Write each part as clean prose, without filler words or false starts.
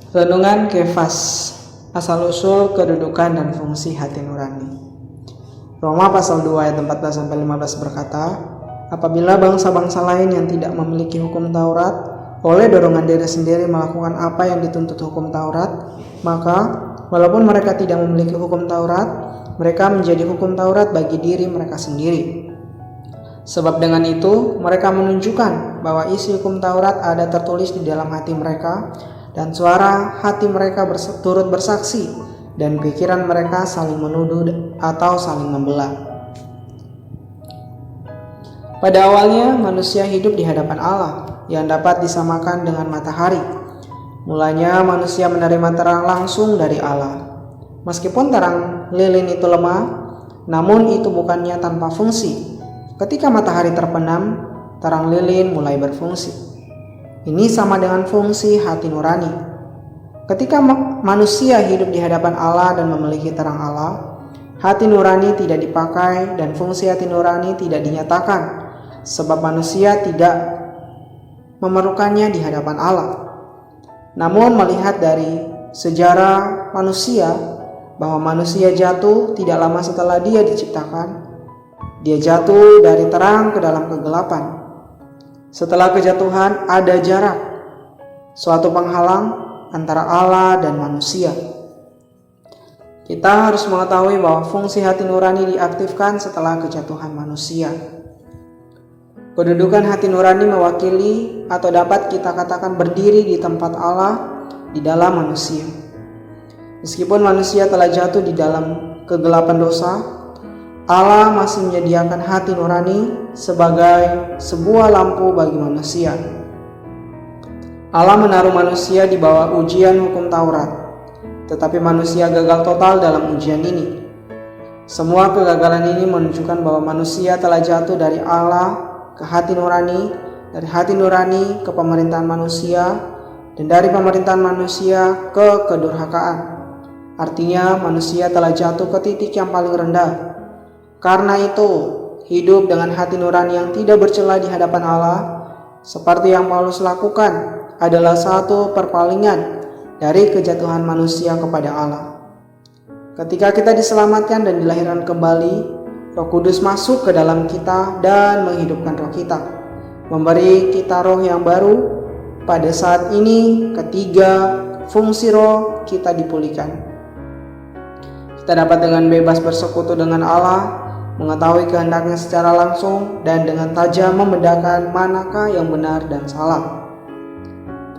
Renungan Kefas, asal-usul kedudukan dan fungsi hati nurani. Roma pasal 2 ayat 14-15 berkata, apabila bangsa-bangsa lain yang tidak memiliki hukum Taurat oleh dorongan diri sendiri melakukan apa yang dituntut hukum Taurat, maka walaupun mereka tidak memiliki hukum Taurat, mereka menjadi hukum Taurat bagi diri mereka sendiri. Sebab dengan itu mereka menunjukkan bahwa isi hukum Taurat ada tertulis di dalam hati mereka, dan suara hati mereka turut bersaksi, dan pikiran mereka saling menuduh atau saling membelah. Pada awalnya manusia hidup di hadapan Allah yang dapat disamakan dengan matahari. Mulanya manusia menerima terang langsung dari Allah. Meskipun terang lilin itu lemah, namun itu bukannya tanpa fungsi. Ketika matahari terbenam, terang lilin mulai berfungsi. Ini sama dengan fungsi hati nurani. Ketika manusia hidup di hadapan Allah dan memiliki terang Allah, hati nurani tidak dipakai dan fungsi hati nurani tidak dinyatakan, sebab manusia tidak memerlukannya di hadapan Allah. Namun melihat dari sejarah manusia, bahwa manusia jatuh tidak lama setelah dia diciptakan, dia jatuh dari terang ke dalam kegelapan. Setelah kejatuhan ada jarak, suatu penghalang antara Allah dan manusia. Kita harus mengetahui bahwa fungsi hati nurani diaktifkan setelah kejatuhan manusia. Kedudukan hati nurani mewakili atau dapat kita katakan berdiri di tempat Allah di dalam manusia. Meskipun manusia telah jatuh di dalam kegelapan dosa, Allah masih menyediakan hati nurani sebagai sebuah lampu bagi manusia. Allah menaruh manusia di bawah ujian hukum Taurat, tetapi manusia gagal total dalam ujian ini. Semua kegagalan ini menunjukkan bahwa manusia telah jatuh dari Allah ke hati nurani, dari hati nurani ke pemerintahan manusia, dan dari pemerintahan manusia ke kedurhakaan. Artinya manusia telah jatuh ke titik yang paling rendah. Karena itu, hidup dengan hati nurani yang tidak bercela di hadapan Allah, seperti yang Paulus lakukan, adalah satu perpalingan dari kejatuhan manusia kepada Allah. Ketika kita diselamatkan dan dilahirkan kembali, Roh Kudus masuk ke dalam kita dan menghidupkan roh kita, memberi kita roh yang baru. Pada saat ini, ketiga fungsi roh kita dipulihkan. Kita dapat dengan bebas bersekutu dengan Allah, mengetahui kehendaknya secara langsung, dan dengan tajam membedakan manakah yang benar dan salah.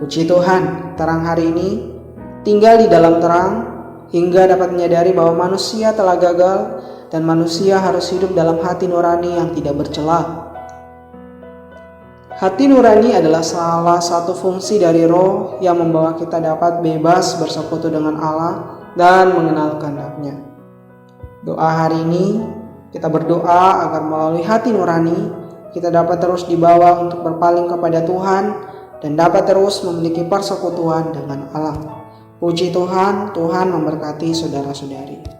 Puji Tuhan, terang hari ini tinggal di dalam terang hingga dapat menyadari bahwa manusia telah gagal dan manusia harus hidup dalam hati nurani yang tidak bercela. Hati nurani adalah salah satu fungsi dari roh yang membawa kita dapat bebas bersekutu dengan Allah dan mengenal kehendaknya. Doa hari ini, kita berdoa agar melalui hati nurani, kita dapat terus dibawa untuk berpaling kepada Tuhan dan dapat terus memiliki persekutuan dengan Allah. Puji Tuhan, Tuhan memberkati saudara-saudari.